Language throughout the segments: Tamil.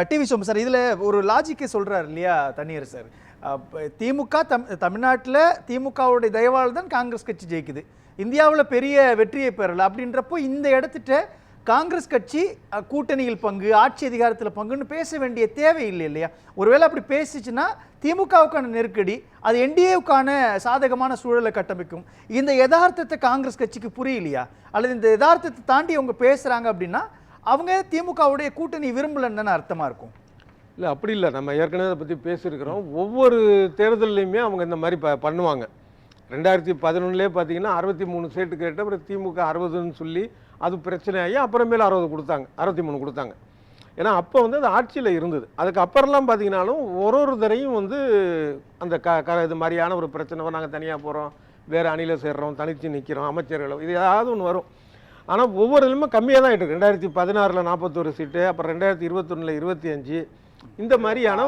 டிவி சோமு சார், இதில் ஒரு லாஜிக்கை சொல்கிறார் இல்லையா தண்ணீர் சார்? திமுக தமிழ்நாட்டில் திமுகவுடைய தயவால் தான் காங்கிரஸ் கட்சி ஜெயிக்குது, இந்தியாவில் பெரிய வெற்றியை பெறலை. அப்படின்றப்போ இந்த இடத்துட்ட காங்கிரஸ் கட்சி கூட்டணியில் பங்கு, ஆட்சி அதிகாரத்தில் பங்குன்னு பேச வேண்டிய தேவை இல்லை இல்லையா? ஒருவேளை அப்படி பேசிச்சுன்னா திமுகவுக்கான நெருக்கடி, அது என்டிஏவுக்கான சாதகமான சூழலை கட்டமைக்கும். இந்த யதார்த்தத்தை காங்கிரஸ் கட்சிக்கு புரியலையா? அல்லது இந்த யதார்த்தத்தை தாண்டி அவங்க பேசுகிறாங்க அப்படின்னா அவங்க திமுகவுடைய கூட்டணி விரும்பலன்னு தானே அர்த்தமாக இருக்கும்? இல்லை, அப்படி இல்லை. நம்ம ஏற்கனவே அதை பற்றி பேசியிருக்கிறோம். ஒவ்வொரு தேர்தலையுமே அவங்க இந்த மாதிரி பண்ணுவாங்க. 2011 பார்த்தீங்கன்னா 63 சீட்டு கேட்டு அப்புறம் திமுக 60ன்னு சொல்லி அது பிரச்சனையாகி அப்புறமேல 60 கொடுத்தாங்க, 63 கொடுத்தாங்க. ஏன்னா அப்போ வந்து அது ஆட்சியில் இருந்தது. அதுக்கு அப்புறம்லாம் பார்த்தீங்கன்னாலும் ஒரு தரையும் வந்து அந்த இது மாதிரியான ஒரு பிரச்சனை, நாங்கள் தனியாக போகிறோம், வேறு அணியில் சேர்றோம், தனித்து நிற்கிறோம், அமைச்சர்களோ இது ஏதாவது ஒன்று வரும். ஆனால் ஒவ்வொரு இதுலையுமே கம்மியாக தான் ஆகிட்டு இருக்கு. 2016 41 சீட்டு, அப்புறம் 2021 25, இந்த மாதிரியான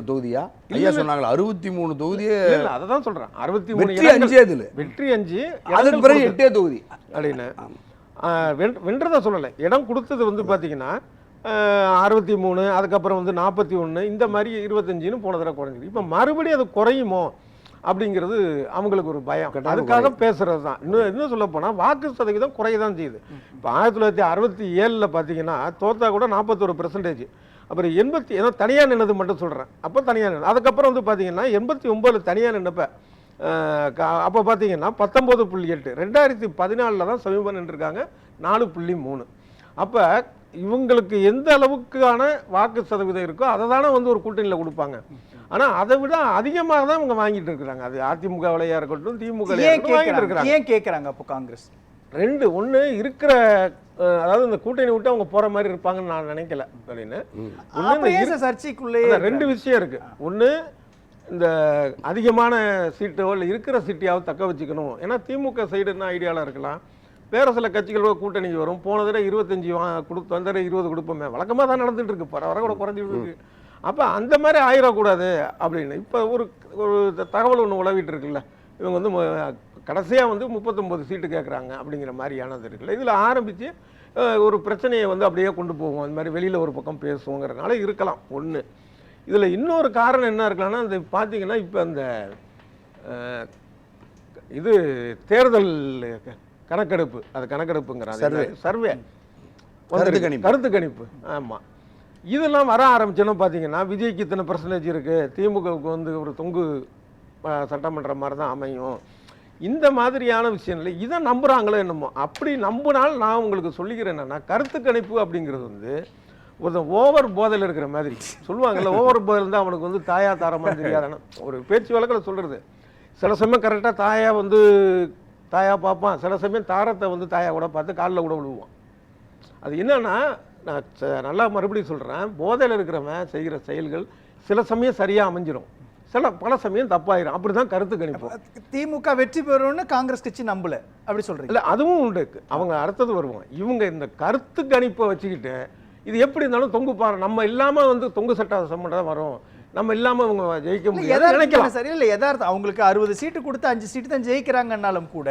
தொகுதியா ஐயா சொன்னாங்க 63 தொகுதியே. அதை தான் சொல்கிறேன், 63 வெற்றி 5, அதுக்கு பிறகு 8 தொகுதி அப்படின்னு வென்றதை சொல்லலை. இடம் கொடுத்தது வந்து பார்த்தீங்கன்னா 63, அதுக்கப்புறம் வந்து 41, இந்த மாதிரி 25ன்னு போன தடவை குறைஞ்சிது. இப்போ மறுபடியும் அது குறையுமோ அப்படிங்கிறது அவங்களுக்கு ஒரு பயம். அதுக்காக பேசுறது தான். இன்னும் சொல்ல போனால் வாக்கு சதவீதம் குறைய தான் செய்யுது. இப்போ 1967 பார்த்தீங்கன்னா தோத்தா கூட 41%. அப்புறம் 80 ஏதோ தனியாக நின்னது மட்டும் சொல்கிறேன். அப்போ தனியாக நின்று அதுக்கப்புறம் வந்து பார்த்தீங்கன்னா 89 தனியாக நின்னப்ப அப்போ பார்த்தீங்கன்னா 19.8, 2014 தான் சமீபம் நின்றுருக்காங்க 4.3. அப்போ இவங்களுக்கு எந்த அளவுக்கான வாக்கு சதவீதம் இருக்கோ அதை தானே வந்து ஒரு கூட்டணியில் கொடுப்பாங்க. ஆனால் அதை விட அதிகமாக தான் இவங்க வாங்கிட்டு இருக்கிறாங்க. அது அதிமுக விலையா இருக்கட்டும், திமுக வாங்கிட்டு இருக்கிறாங்க. ஏன் கேட்குறாங்க அப்போ காங்கிரஸ்? ஒன்று இருக்கிற, அதாவது இந்த கூட்டணி விட்டு அவங்க போகிற மாதிரி இருப்பாங்கன்னு நான் நினைக்கல அப்படின்னு. சர்ச்சைக்குள்ளே 2 விஷயம் இருக்குது. ஒன்று, இந்த அதிகமான சீட்டோ இல்லை இருக்கிற சீட்டையாவது தக்க வச்சுக்கணும். ஏன்னா திமுக சைடு என்ன ஐடியாவில் இருக்கலாம், வேறு சில கட்சிகளோட கூட்டணிக்கு வரும். போன தடவை 25 கொடுத்து வந்த 20 கொடுப்போமே, வழக்கமாக தான் நடந்துட்டு இருக்கு, வர கூட குறைஞ்சிட்டு இருக்கு. அப்போ அந்த மாதிரி ஆயிடக்கூடாது அப்படின்னு இப்போ ஒரு தகவல் ஒன்று உழவிட்டு இருக்குல்ல. இவங்க வந்து கடைசியாக வந்து 39 சீட்டு கேட்குறாங்க அப்படிங்கிற மாதிரியானது இருக்குல்ல. இதில் ஆரம்பித்து ஒரு பிரச்சனையை வந்து அப்படியே கொண்டு போவோம், அந்த மாதிரி வெளியில் ஒரு பக்கம் பேசுவோங்கிறதுனால இருக்கலாம். ஒன்று, இதில் இன்னொரு காரணம் என்ன இருக்கலாம்னா, அந்த பார்த்தீங்கன்னா இப்போ அந்த இது தேர்தல் கணக்கெடுப்பு, அது கணக்கெடுப்புங்கிறாங்க, சர்வே கருத்து கணிப்பு. ஆமாம், இதெல்லாம் வர ஆரம்பிச்சோன்னா பார்த்தீங்கன்னா விஜய்க்கு இத்தனை % இருக்குது, திமுகவுக்கு வந்து ஒரு தொங்கு சட்டமன்ற மாதிரி தான் அமையும், இந்த மாதிரியான விஷயங்கள் இதை நம்புகிறாங்களோ என்னமோ. அப்படி நம்பினால் நான் உங்களுக்கு சொல்லிக்கிறேன் என்னென்னா, கருத்து கணிப்பு அப்படிங்கிறது வந்து ஒரு ஓவர் போதையில் இருக்கிற மாதிரி சொல்லுவாங்கல்ல. ஓவர் போதையில் இருந்தால் அவனுக்கு வந்து தாயா தாரமாக தெரியாதான ஒரு பேச்சு வழக்கில் சொல்கிறது. சில சமயம் கரெக்டாக தாயா வந்து தாயா பார்ப்பான், சில சமயம் தாரத்தை வந்து தாயா கூட பார்த்து காலில் கூட விழுவான். அது என்னன்னா, நான் நல்லா மறுபடியும் சொல்கிறேன், போதையில் இருக்கிறவன் செய்கிற செயல்கள் சில சமயம் சரியாக அமைஞ்சிடும், பல சமயம் தப்பாயிரும். அப்படி தான் கருத்து கணிப்பு. திமுக வெற்றி பெறும்னு காங்கிரஸ் கட்சி நம்பல அப்படி சொல்கிறீங்க? இல்லை, அதுவும் உண்டு. அவங்க அடுத்தது வருவாங்க. இவங்க இந்த கருத்து கணிப்பை வச்சுக்கிட்டு இது எப்படி இருந்தாலும் தொங்கு பாரு, நம்ம இல்லாமல் வந்து தொங்கு சட்டமன்றம் தான் வரும், நம்ம இல்லாமல் அவங்க ஜெயிக்க முடியாது நினைக்கலாம். சரியில்லை, யதார்த்தம். அவங்களுக்கு 60 சீட்டு கொடுத்து 5 சீட்டு தான் ஜெயிக்கிறாங்கன்னாலும் கூட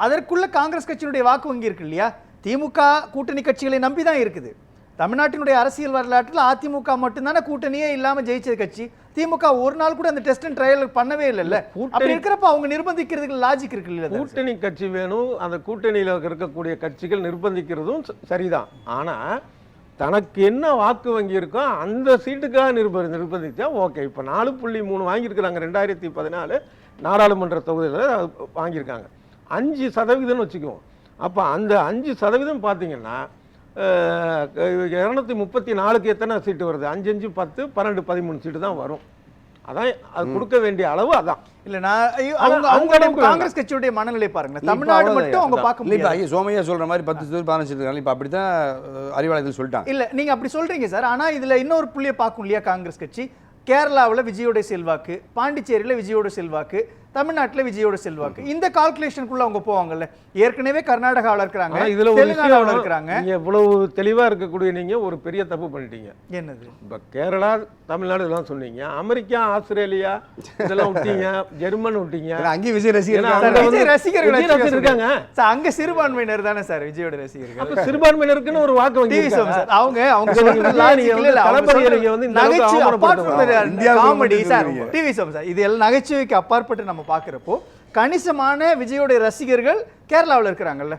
அதற்குள்ள காங்கிரஸ் கட்சியினுடைய வாக்கு வங்கி இருக்கு இல்லையா? திமுக கூட்டணி கட்சிகளை நம்பி தான் இருக்குது. தமிழ்நாட்டினுடைய அரசியல் வரலாற்றில் அதிமுக மட்டும்தானே கூட்டணியே இல்லாமல் ஜெயிச்ச கட்சி. திமுக ஒரு நாள் கூட அந்த டெஸ்ட் அண்ட் ட்ரையல் பண்ணவே இல்லைல்ல. அப்படி இருக்கிறப்ப அவங்க நிர்பந்திக்கிறதுக்கு லாஜிக் இருக்கு இல்ல? கூட்டணி கட்சி வேணும், அந்த கூட்டணியில் இருக்கக்கூடிய கட்சிகள் நிர்பந்திக்கிறதும் சரிதான். ஆனால் தனக்கு என்ன வாக்கு வங்கி இருக்கோ அந்த சீட்டுக்காக நிர்பந்திச்சா ஓகே. இப்போ 4.3 வாங்கியிருக்கிறாங்க 2014 நாடாளுமன்ற தொகுதியில் வாங்கியிருக்காங்க. 5% வச்சுக்குவோம். அப்போ அந்த 5% பார்த்தீங்கன்னா 234க்கு எத்தனை சீட்டு வருது? 5 5 10 12 13 சீட்டு தான் வரும். அதான் அது கொடுக்க வேண்டிய அளவு. அதான் இல்ல, நான் காங்கிரஸ் கட்சியுடைய மனநிலை பாருங்க. தமிழ்நாடு மட்டும் அவங்க பார்க்க முடியாது. சோமையா சொல்ற மாதிரி 10 15 இருக்காங்க. இப்ப அப்படிதான் அறிவாளர்கள் சொல்லிட்டாங்க. இல்ல, நீங்க அப்படி சொல்றீங்க சார். ஆனா இதுல இன்னொரு புள்ளியை பார்க்கும் இல்லையா காங்கிரஸ் கட்சி? கேரளாவில் விஜயோட செல்வாக்கு, பாண்டிச்சேரியில் விஜயோட செல்வாக்கு, தமிழ்நாட்டுல விஜயோட செல்வாக்கு. இந்த கால்குலேஷனுக்குள்ள அவங்க போவாங்கல்ல. ஏற்கனவே கர்நாடகாவில் இருக்கிறாங்க, ஆனா இதுல ஒரு தெலுங்கானாவில் விஷயம், இருக்கிறாங்க. நீங்க இவ்வளவு தெளிவா இருக்கக்கூடிய நீங்க ஒரு பெரிய தப்பு பண்ணிட்டீங்க. என்னது? இப்ப கேரளா, தமிழ்நாடு இதெல்லாம் சொன்னீங்க, அமெரிக்கா, ஆஸ்திரேலியா இதெல்லாம் விட்டீங்க, ஜெர்மன் விட்டீங்க. ஏன்னா அங்கேயும் விஜய் ரசிகர் ஏன்னா இருக்காங்க. அங்க வந்து விஜய் ரசிகர்கள் விஜய் ரசிகர் இருக்காங்க. சார், அங்க சிறுபான்மையினர் தானே சார் விஜயோட ரசிகர்கள். அப்ப சிறுபான்மையினருக்குன்னு ஒரு வாக்கு வங்கி டிவி இருக்காங்க. சார், அவங்க நீங்க சொல்ற விஜய் logic நீங்க இல்ல, இல்ல, அவங்க தளபதியை சொல்ற நீங்க வந்து இந்த அளவுக்கு நகைச்சுவை apart from the இந்தியாவுக்கு comedy மட்டும் சார், சொல்றீங்க. டிவி சார், இது எல்லாம் நகைச்சுவைக்கு அப்பாற்பட்டு நம்ம பார்க்கிறப்போ கணிசமான விஜயோட ரசிகர்கள் கேரளாவில் இருக்கிறாங்கல்ல,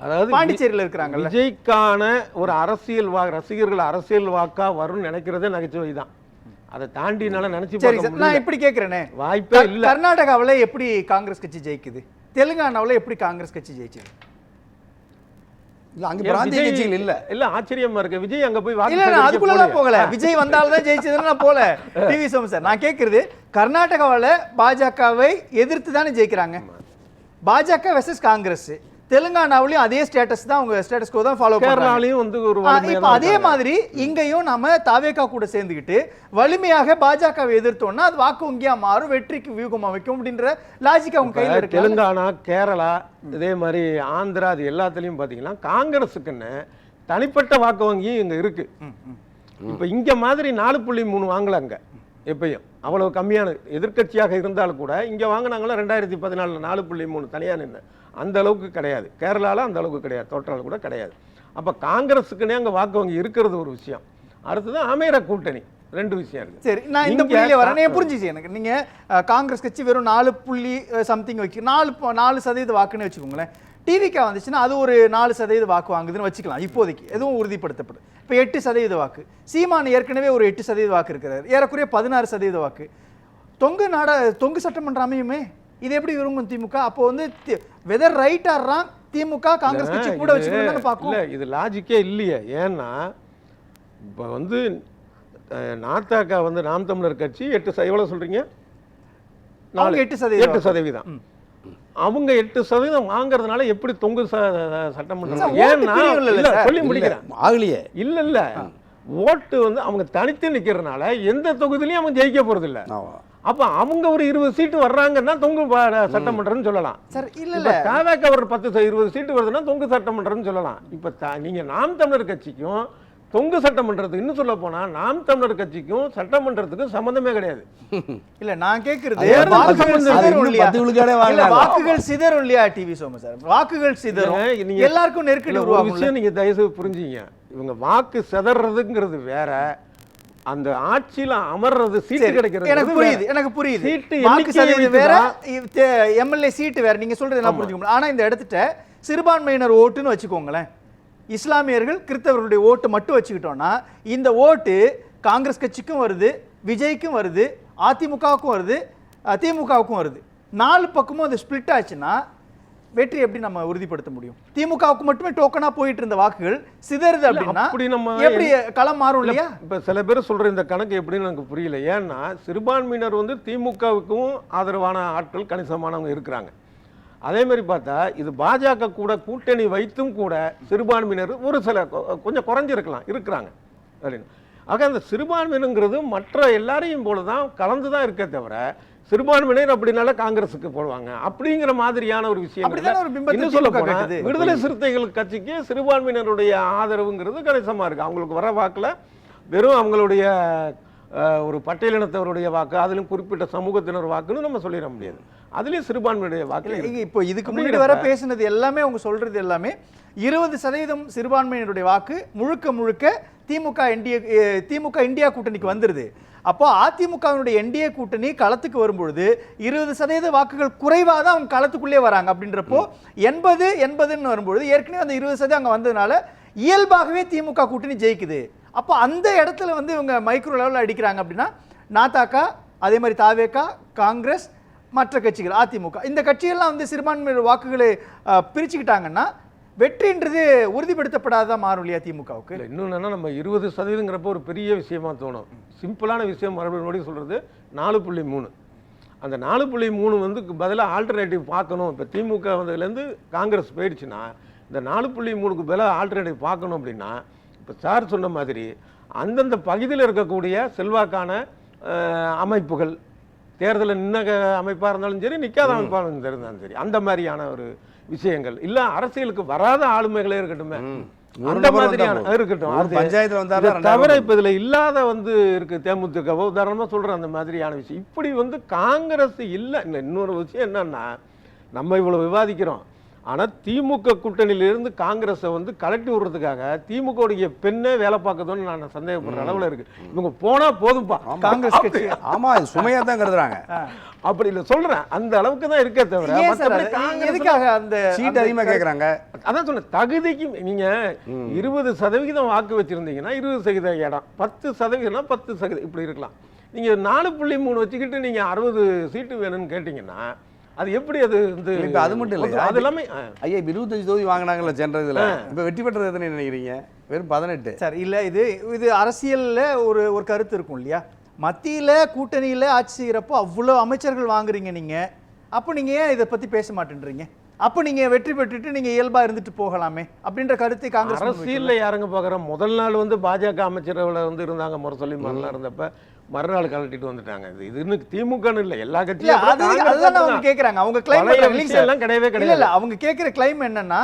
அதாவது பாண்டிச்சேரியில் இருக்கிறாங்கல்ல. விஜய்க்கான ஒரு அரசியல் ரசிகர்கள் அரசியல் வாக்கா வரும்னு நினைக்கிறதே நகைச்சுவை தான். அதை தாண்டினால நினைச்சு சரி பார்க்க சார், நான் முடியல. இப்படி கேட்கிறேனே, வாய்ப்பே இல்ல. கர்நாடகாவில் எப்படி காங்கிரஸ் கட்சி ஜெயிக்குது, தெலுங்கானாவில் எப்படி காங்கிரஸ் கட்சி ஜெயிச்சது? இல்ல அங்க ஏன் பிராந்திய விஜய் கட்சிகள் இல்ல. இல்ல ஆச்சரியமா இருக்கு. விஜய் அங்க போய் வாக்கு இல்ல நான் சேகரிக்க அதுக்குள்ளலாம் போகலையா? போகல. விஜய் வந்தாலும் தான் ஜெயிச்சதுன்னு நான் போல. டிவி சோமு சார், நான் கேட்கறது கர்நாடகாவில் பாஜகவை எதிர்த்து தானே ஜெயிக்கிறாங்க. பாஜக வெர்சஸ் காங்கிரஸ். தெலுங்கானாவிலையும் அதே ஸ்டேட்டஸ் தான், அவங்க ஸ்டேட்டஸ் கோ தான் ஃபாலோ பண்றாங்க. கேரளாலையும் வந்து ஒரு வலிமையா இப்போ தான் அதே இருக்காங்க. மாதிரி இங்கேயும் நாம தாவேகா கூட சேர்ந்துக்கிட்டு வலிமையாக பாஜகவை எதிர்த்தோம்னா அது வாக்கு வங்கியா மாறும், வெற்றிக்கு வியூகம் அமைக்கும் அப்படின்ற லாஜிக் அவங்க கையில இருக்கு. தெலுங்கானா, கேரளா, இதே மாதிரி ஆந்திரா, அது எல்லாத்துலயும் பாத்தீங்கன்னா காங்கிரஸுக்குன்னு தனிப்பட்ட வாக்கு வங்கி இங்க இருக்கு. இப்ப இங்க மாதிரி 4.3 வாங்கல அங்க எப்பயும் அவ்வளவு கம்மியான எதிர்க்கட்சியாக இருந்தாலும் கூட இங்க வாங்கினாங்களா 2014 4.3 தனியா நின்று அந்த அளவுக்கு கிடையாது. கேரளால அந்த அளவுக்கு கிடையாது, தோற்றால கூட கிடையாது. அப்ப காங்கிரஸுக்குன்னே அங்க வாக்கு வங்கி இருக்கிறது ஒரு விஷயம். அடுத்தது அமேர கூட்டணி, ரெண்டு விஷயம் இருக்கு. சரி, நான் இந்த இங்க புள்ளியில வரேனே, புரிஞ்சிச்சு எனக்கு. நீங்க காங்கிரஸ் கட்சி வெறும் 4 புள்ளி சம்திங் வைக்க 4% வாக்குன்னு வச்சுக்கோங்களேன். டிவிகா வந்துச்சுன்னா அது ஒரு 4% வாக்கு வாங்குதுன்னு வச்சுக்கலாம். இப்போதைக்கு எதுவும் உறுதிப்படுத்தப்படும். இப்போ 8% வாக்கு. சீமான் ஏற்கனவே ஒரு 8% வாக்கு இருக்கிறார், ஏறக்குறைய 16% வாக்கு. தொங்கு சட்டமன்ற அமையுமே, இது எப்படி விரும்பும் திமுக? அப்போ வந்து வெதர் ரைட் ஆர் ராங், திமுக காங்கிரஸ் கட்சி கூட வச்சுக்கணும் பார்க்கும். இல்ல இது லாஜிக்கே இல்லையே. ஏன்னா இப்ப வந்து நாத்தாக்கா வந்து நாம் தமிழர் கட்சி 8 எவ்வளவு சொல்றீங்க? அவங்க 8%. அவங்க 8% வாங்குறதுனால எப்படி தொங்கு சட்டமன்றம்? சார், ஓட்டு ஏன்னா பிரிவுல இல்ல இல்ல, சார். சொல்லி முடிக்கிறேன். ஆகலையே. இல்ல ஓட்டு வந்து அவங்க தனித்து நிக்கிறதுனால எந்த தொகுதியிலையும் அவங்க ஜெயிக்க போறது இல்ல. ஆமா. அப்ப அவங்க ஒரு 20 சீட்டு வர்றாங்கன்னா தொங்கு சட்டமன்றம்னு சொல்லலாம். சார் இல்ல இப்ப இல்ல தாவேக்கா ஒரு 20 சீட்டு வருதுன்னா தொங்கு சட்டமன்றம்னு சொல்லலாம். இப்ப நீங்க நாம் தமிழர் கட்சிக்கும் தொங்கு சட்டமன்றத்துக்கு இன்னும் சொல்ல போனா நாம் தமிழர் கட்சிக்கும் சட்டமன்றத்துக்கும் சம்பந்தமே கிடையாது. இல்ல நான் கேக்குறது அது வந்து வாக்குகள் அது சிதறும் இன்னும் இல்லையா? 10 விழுக்காடே இல்ல, வாங்கலாம். வாக்குகள் சிதறும் இல்லையா டிவி சோமு சார்? வாக்குகள் சிதறும், நீங்க- எல்லாருக்கும் நெருக்கடி இல்ல, ஒரு உருவாகும். விஷயம் நீங்க தயவுசெய்து புரிஞ்சுங்க. இவங்க வாக்கு சிதறதுங்கிறது வேற, அந்த ஆட்சியில அமர்றது சீட்டு கிடைக்கிறது எனக்கு புரியுது, எனக்கு புரியுது. சீட்டு வாக்கு எண்ணிக்கையை சதவீதம் வேற, வைத்துதான். எம்எல்ஏ சீட்டு வேற. நீங்க சொல்றது என்ன புரிஞ்சுக்க முடியும். ஆனா இந்த இடத்துல சிறுபான்மையினர் ஓட்டுன்னு வச்சுக்கோங்களேன், இஸ்லாமியர்கள் கிறிஸ்தவர்களுடைய ஓட்டு மட்டும் வச்சுக்கிட்டோம்னா இந்த ஓட்டு காங்கிரஸ் கட்சிக்கும் வருது, விஜய்க்கும் வருது, அதிமுகவுக்கும் வருது, திமுகவுக்கும் வருது. 4 பக்கமும் அது ஸ்பிளிட் ஆச்சுன்னா வெற்றி எப்படி நம்ம உறுதிப்படுத்த முடியும்? திமுகவுக்கு மட்டுமே டோக்கனா போயிட்டு இருந்த வாக்குகள் சிதறுது அப்படின்னா அப்படி நம்ம எப்படி களம் மாறும் இல்லையா? இப்ப சில பேர் சொல்ற இந்த கணக்கு எப்படின்னு எனக்கு புரியல. ஏன்னா சிறுபான்மையினர் வந்து திமுகவுக்கும் ஆதரவான ஆட்கள் கணிசமானவங்க இருக்கிறாங்க. அதே மாதிரி பார்த்தா இது பாஜக கூட கூட்டணி வைத்தும் கூட சிறுபான்மையினர் ஒரு சில கொஞ்சம் குறைஞ்சிருக்கலாம், இருக்கிறாங்க அப்படின்னு. ஆக அந்த சிறுபான்மையினங்கிறது மற்ற எல்லாரையும் போல தான் கலந்து தான் இருக்கே தவிர சிறுபான்மையினர் அப்படினால காங்கிரஸுக்கு போடுவாங்க அப்படிங்கிற மாதிரியான ஒரு விஷயம். அப்படிதானே ஒரு பிம்பத்தை இன்னும் சொல்ல திமுக போனா கட்டுது. விடுதலை சிறுத்தைகள் கட்சிக்கு சிறுபான்மையினருடைய ஆதரவுங்கிறது கணிசமா இருக்கு. அவங்களுக்கு வர வாக்குல வெறும் அவங்களுடைய ஒரு பட்டியலினத்தவருடைய வாக்கு, அதிலும் குறிப்பிட்ட சமூகத்தினர் வாக்குன்னு நம்ம சொல்லிட முடியாது. அதுலயும் சிறுபான்மையுடைய வாக்கு இருக்கு. இப்போ இதுக்கு முன்னாடி வர பேசினது எல்லாமே அவங்க சொல்றது எல்லாமே 20% சிறுபான்மையினருடைய வாக்கு முழுக்க முழுக்க திமுக இந்தியா கூட்டணிக்கு வந்துருது. அப்போ அதிமுகவினுடைய என்டிஏ கூட்டணி களத்துக்கு வரும்பொழுது 20% வாக்குகள் குறைவாக தான் அவங்க களத்துக்குள்ளே வராங்க. அப்படின்றப்போ 80-80ன்னு வரும்பொழுது ஏற்கனவே அந்த 20% அங்கே வந்ததுனால இயல்பாகவே திமுக கூட்டணி ஜெயிக்குது. அப்போ அந்த இடத்துல வந்து இவங்க மைக்ரோ லெவலில் அடிக்கிறாங்க அப்படின்னா நாத்தாக்கா, அதே மாதிரி தாவேக்கா, காங்கிரஸ், மற்ற கட்சிகள், அதிமுக, இந்த கட்சிகள்லாம் வந்து சிறுபான்மையினர் வாக்குகளை பிரிச்சுக்கிட்டாங்கன்னா வெற்றின்றது உறுதிப்படுத்தப்படாதான் மாறும் இல்லையா திமுகவுக்கு? இன்னும் என்னன்னா நம்ம 20%ங்கிறப்போ ஒரு பெரிய விஷயமா தோணும். சிம்பிளான விஷயம் மறுபடியும் சொல்றது 4.3. அந்த 4.3 வந்து பதிலாக ஆல்டர்னேட்டிவ் பார்க்கணும். இப்போ திமுக வந்ததுலேருந்து காங்கிரஸ் போயிடுச்சுன்னா இந்த 4.3க்கு பதிலாக ஆல்டர்னேட்டிவ் பார்க்கணும் அப்படின்னா இப்போ சார் சொன்ன மாதிரி அந்தந்த பகுதியில் இருக்கக்கூடிய செல்வாக்கான அமைப்புகள், தேர்தலில் நின்ன அமைப்பாக இருந்தாலும் சரி, நிற்காத அமைப்பாக இருந்தாலும் சரி, அந்த மாதிரியான ஒரு விஷயங்கள் இல்ல, அரசியலுக்கு வராத ஆளுமைகளே இருக்கட்டுமே, அந்த மாதிரியான இருக்கட்டும். பஞ்சாயத்துல இதை தவிர இப்ப இதுல இல்லாத இருக்கு தேமுதிக உதாரணமா சொல்றேன். அந்த மாதிரியான விஷயம் இப்படி காங்கிரஸ் இல்ல. இன்னொரு விஷயம் என்னன்னா, நம்ம இவ்வளவு விவாதிக்கிறோம், ஆனா திமுக கூட்டணியிலிருந்து காங்கிரஸை கலட்டி விடுறதுக்காக திமுக உடைய பெண்ணே வேலை பார்க்கணும்னு நான் சந்தேகப்படுற அளவுல இருக்கு. இவங்க போனா போதும்பா காங்கிரஸ் கட்சி. ஆமா, இது சுமையா தான் கருதுறாங்க. அப்படி இல்ல சொல்றேன், அந்த அளவுக்கு தான் இருக்கே தவிர எதுக்காக அந்த சீட் அதிகமா கேக்குறாங்க. அதான் சொன்ன தகுதிக்கு நீங்க 20% வாக்கு வச்சிருந்தீங்கன்னா 20% இடம், 10% 10% இப்படி இருக்கலாம். நீங்க 4.3 வச்சுக்கிட்டு நீங்க 60 சீட்டு வேணும்னு கேட்டீங்கன்னா அது எப்படி? அது அது மட்டும் இல்ல, அது எல்லாமே ஐயா 25 தொகுதி வாங்கினாங்கல்ல சென்ற இதுல, இப்ப வெற்றி பெற்றது எத்தனை நினைக்கிறீங்க? வெறும் 18. சார் இல்ல, இது அரசியல்ல ஒரு கருத்து இருக்கும் இல்லையா? மத்தியில கூட்டணியில ஆட்சி செய்யறப்போ அவ்வளவு அமைச்சர்கள் வாங்குறீங்க நீங்க, அப்ப நீங்க ஏன் இதை பத்தி பேச மாட்டேன்றீங்க? அப்ப நீங்க வெற்றி பெற்றுட்டு நீங்க இயல்பா இருந்துட்டு போகலாமே அப்படின்ற கருத்தை காங்கிரஸ் அரசியல்ல யாருங்க பாக்குறோம்? முதல் நாள் பாஜக அமைச்சரவையில் இருந்தாங்க, முரசொலி மாதிரிலாம் இருந்தப்ப மறுநாள் கலட்டிட்டு வந்துட்டாங்க. இது இன்னும் திமுகன்னு இல்ல, எல்லா கட்சியும் அவங்க கேக்குறாங்க. அவங்க கிளைம் எல்லாம் கிடையவே கிடையாது. இல்ல, அவங்க கேக்குற கிளைம் என்னன்னா,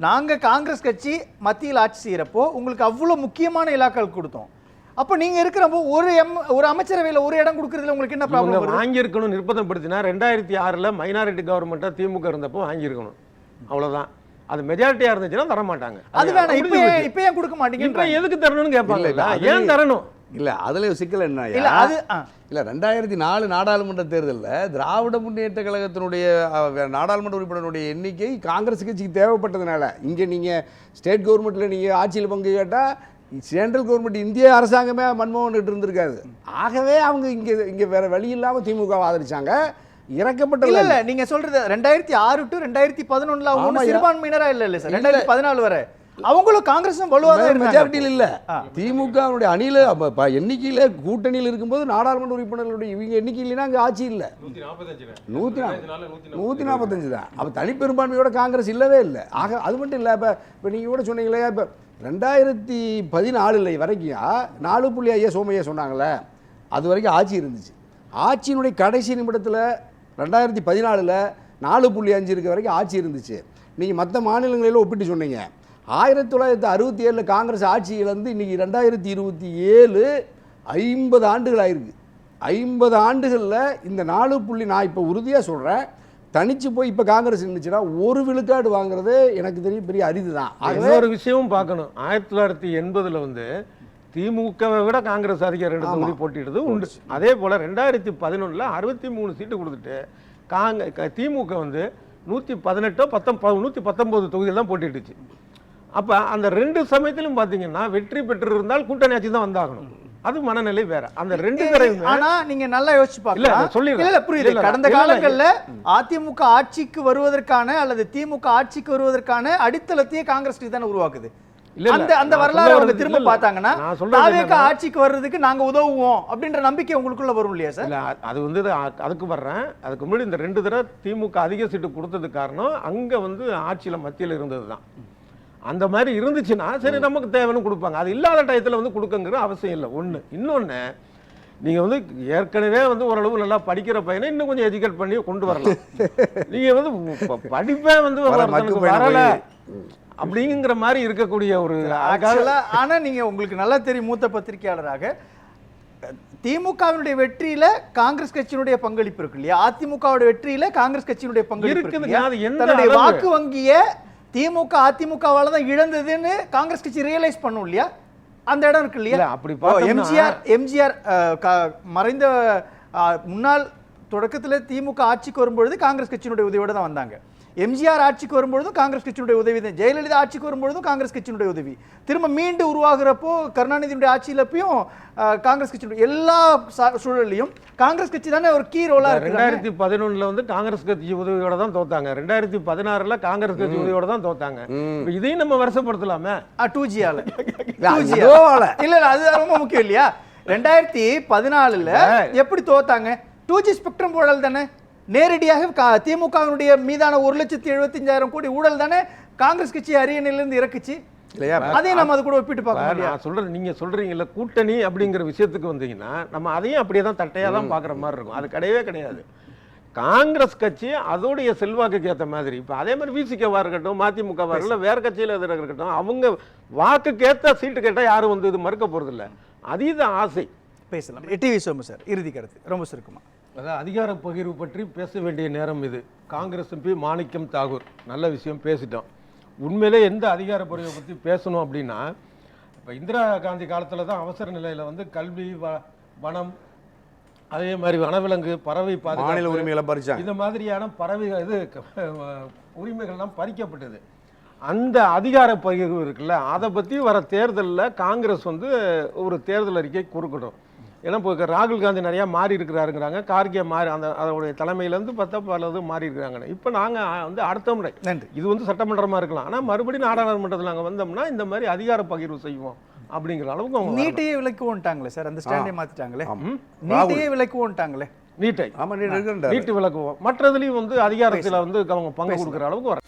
நாங்க காங்கிரஸ் கட்சி மத்தியில் ஆட்சி செய்யறப்போ உங்களுக்கு அவ்வளவு முக்கியமான இலாக்கள் கொடுத்தோம், அப்ப நீங்க இருக்கிறப்போ ஒரு அமைச்சரவையில ஒரு இடம் கொடுக்கறதுல உங்களுக்கு என்ன ப்ராப்ளம்? வாங்கி இருக்கணும் நிர்பந்தப்படுத்தினா 2006ல மைனாரிட்டி கவர்மெண்டா திமுக இருந்தப்போ வாங்கி இருக்கணும், அவ்வளவுதான். அது மெஜாரிட்டியா இருந்துச்சுன்னா தர மாட்டாங்க. அது வேணாம், இப்ப ஏன் கொடுக்க மாட்டீங்க? இப்ப எதுக்கு தரணும்னு கேட்பாங்க. ஏன் தரணும்? இல்ல அதுல சிக்கல் என்ன இல்ல 2004 நாடாளுமன்ற தேர்தலில் திராவிட முன்னேற்ற கழகத்தினுடைய நாடாளுமன்ற உறுப்பினருடைய எண்ணிக்கை காங்கிரஸ் கட்சிக்கு தேவைப்பட்டதுனால, இங்க நீங்க ஸ்டேட் கவர்மெண்ட்ல நீங்க ஆட்சியில் பங்கு கேட்டா சென்ட்ரல் கவர்மெண்ட் இந்திய அரசாங்கமே மன்மோகன் கிட்ட இருந்திருக்காது. ஆகவே அவங்க இங்க வேற வழி இல்லாம திமுக ஆதரிச்சாங்க. இறக்கப்பட்ட இல்ல நீங்க சொல்றது 2006 to 2011 அவங்க சிறுபான்மையினரா இல்ல சார், 2014 வரை அவங்களும் காங்கிரஸும் வலுவாக மெஜாரிட்டியில் இல்ல. திமுக அணியில எண்ணிக்கையில கூட்டணியில் இருக்கும்போது நாடாளுமன்ற உறுப்பினர்களுடைய இவங்க எண்ணிக்கையிலாம் அங்க ஆட்சி இல்ல. 145 தான். அப்ப தனிப்பெரும்பான்மையோட காங்கிரஸ் இல்லவே இல்லை. ஆக அது மட்டும் இல்ல, இப்ப நீங்க கூட சொன்னீங்களே, இப்ப 2014 வரைக்கும் 4. சோமையா சொன்னாங்கல்ல, அது வரைக்கும் ஆட்சி இருந்துச்சு. ஆட்சியினுடைய கடைசி நிமிடத்துல 2014 4.5 இருக்க வரைக்கும் ஆட்சி இருந்துச்சு. நீங்க மற்ற மாநிலங்களில ஒப்பிட்டு சொன்னீங்க. 1967 காங்கிரஸ் ஆட்சி இழந்து இன்னைக்கு 2027 50 ஆண்டுகள் ஆயிருக்கு. 50 ஆண்டுகளில் இந்த 4. நான் இப்போ உறுதியாக சொல்கிறேன், தனிச்சு போய் இப்போ காங்கிரஸ் இருந்துச்சுன்னா 1 விழுக்காடு வாங்குறது எனக்கு தெரியும் பெரிய அரிது தான். ஒரு விஷயமும் பார்க்கணும். 1980 திமுகவை விட காங்கிரஸ் அதிக 2 தொகுதி போட்டிடுறது உண்டு. அதே போல் 2011 63 சீட்டு கொடுத்துட்டு திமுக 118 119 தொகுதியில் தான் போட்டிட்டுச்சு. அப்ப அந்த 2 சமயத்திலும் பாத்தீங்கன்னா வெற்றி பெற்று இருந்தால் கூட்டணி ஆட்சி தான் வந்தாகணும். அது மனநிலை வேற. அந்த 2 தடவையும் ஆனா நீங்க நல்லா யோசிச்சு பாருங்க. இல்ல புரியுது. கடந்த காலங்கள்ல அதிமுக ஆட்சிக்கு வருவதற்கான அல்லது திமுக ஆட்சிக்கு வருவதற்கான அடித்தளத்தையே காங்கிரஸ் தானே உருவாக்குது. அந்த வரலாறு அவங்க திரும்ப பார்த்தாங்கன்னா தாவேக ஆட்சிக்கு வர்றதுக்கு நாங்க உதவுவோம் அப்படின்ற நம்பிக்கை உங்களுக்குள்ள வரும் இல்லையா சார்? அது அதுக்கு வர்றேன். அதுக்கு முன்னாடி இந்த 2 தடவை திமுக அதிக சீட்டு கொடுத்ததுக்கு காரணம் அங்க ஆட்சியில மத்தியில் இருந்ததுதான். அந்த மாதிரி இருந்துச்சுன்னா சரி நமக்கு தேவைன்னு கொடுப்பாங்க. அது இல்லாத டயத்தில் கொடுக்கங்கிற அவசியம் இல்லை. ஒன்று. இன்னொன்று, நீங்கள் ஏற்கனவே ஓரளவு நல்லா படிக்கிற பையனை இன்னும் கொஞ்சம் எஜுகேட் பண்ணி கொண்டு வரலாம். நீங்கள் படிப்பே வரல அப்படிங்கிற மாதிரி இருக்கக்கூடிய ஒரு. ஆனா நீங்க உங்களுக்கு நல்லா தெரியும், மூத்த பத்திரிகையாளராக திமுகவினுடைய வெற்றியில காங்கிரஸ் கட்சியினுடைய பங்களிப்பு இருக்கு இல்லையா? அதிமுகவுடைய வெற்றியில காங்கிரஸ் கட்சியினுடைய பங்களிப்பு தன்னுடைய வாக்கு வங்கிய திமுக அதிமுகவால தான் இழந்ததுன்னு காங்கிரஸ் கட்சி ரியலைஸ் பண்ணும் இல்லையா? அந்த இடம் இருக்கு இல்லையா? அப்படி எம்ஜிஆர் மறைந்த முன்னாள் தொடக்கத்துல திமுக ஆட்சிக்கு வரும்பொழுது காங்கிரஸ் கட்சியினுடைய உதவியோட தான் வந்தாங்க. எம்ஜிஆர் ஆட்சிக்கு வரும்பொழுதும் காங்கிரஸ் கட்சியினுடைய உதவி தான். ஜெயலலிதா ஆட்சிக்கு வரும்பொழுதும் காங்கிரஸ் கட்சியினுடைய உதவி. திரும்ப மீண்டும் உருவாகிறப்போ கருணாநிதியுடைய ஆட்சியிலப்பையும் காங்கிரஸ் கட்சியினுடைய எல்லா சூழலையும் காங்கிரஸ் கட்சி தானே ஒரு கீ ரோலா இருக்கு. 2011 காங்கிரஸ் கட்சி உதவியோட தான் தோத்தாங்க. 2016 காங்கிரஸ் கட்சி உதவியோட தான் தோத்தாங்க. இதையும் நம்ம வருஷப்படுத்தலாமே 2G-ஆல. இல்ல அது ரொம்ப முக்கியம் இல்லையா? 2014 எப்படி தோத்தாங்க? 2G ஸ்பெக்ட்ரம் ஊழல் தானே. நேரடியாக திமுகவினுடைய மீதான 1,75,000 கோடி ஊழல் தானே காங்கிரஸ் கட்சி அரியணையிலிருந்து இறக்குச்சு. இல்லையா? அதையும் நம்ம அது கூட ஒப்பிட்டு பார்க்க முடியாது. நான் சொல்றது நீங்க சொல்றீங்கல்ல கூட்டணி அப்படிங்கிற விஷயத்துக்கு வந்தீங்கன்னா நம்ம அதையும் அப்படியே தான் தட்டையா தான் பார்க்குற மாதிரி இருக்கும். அது கிடையவே கிடையாது. காங்கிரஸ் கட்சி அதோடைய செல்வாக்குக்கு ஏற்ற மாதிரி இப்போ அதே மாதிரி விசிகவா இருக்கட்டும், மதிமுகவா இருக்கட்டும், வேற கட்சியில் எதிராக இருக்கட்டும், அவங்க வாக்குக்கு ஏற்ற சீட்டு கேட்டால் யாரும் வந்து இது மறுக்க போறதில்ல. அதீத ஆசை. பேசலாம். டிவி சோமு சார் இறுதி கருத்து ரொம்ப சுருக்கமா. அதான் அதிகார பகிர்வு பற்றி பேச வேண்டிய நேரம் இது. காங்கிரஸ் எம்பி மாணிக்கம் தாகூர் நல்ல விஷயம் பேசிட்டோம். உண்மையிலே எந்த அதிகார பகிர்வை பற்றி பேசணும் அப்படின்னா, இப்போ இந்திரா காந்தி காலத்தில் தான் அவசர நிலையில் வந்து கல்வி, வனம், அதே மாதிரி வனவிலங்கு, பறவை மாநில பாதுகாப்பு, உரிமைகளை பறிச்சாங்க. இந்த மாதிரியான பறவை உரிமைகள்லாம் பறிக்கப்பட்டது. அந்த அதிகார பகிர்வு இருக்குல்ல, அதை பற்றி வர தேர்தலில் காங்கிரஸ் வந்து ஒரு தேர்தல் அறிக்கை கொடுக்கணும். ஏன்னா இப்போ ராகுல் காந்தி நிறையா மாறி இருக்கிறாருங்கிறாங்க, கார்கே மாறி அந்த அதோடைய தலைமையிலேருந்து பலது மாறி இருக்கிறாங்க. இப்போ நாங்கள் வந்து அடுத்த முறை நன்றி. இது வந்து சட்டமன்றமாக இருக்கலாம், ஆனால் மறுபடியும் நாடாளுமன்றத்தில் நாங்கள் வந்தோம்னா இந்த மாதிரி அதிகார பகிர்வு செய்வோம் அப்படிங்கிற அளவுக்கு அவங்க நீட்டையே விலக்குவோன்ட்டாங்களே சார், அந்த ஸ்டாண்டை மாத்திட்டாங்களே. ஆமா. நீட்டையே விலக்குவோன்ட்டாங்களே. நீட்டை ஆமா, நீட் இருக்குன்றாரு. நீட்டு விளக்குவோம். மற்றதுலையும் வந்து அதிகாரத்தில் வந்து அவங்க பங்கு கொடுக்குற அளவுக்கு வர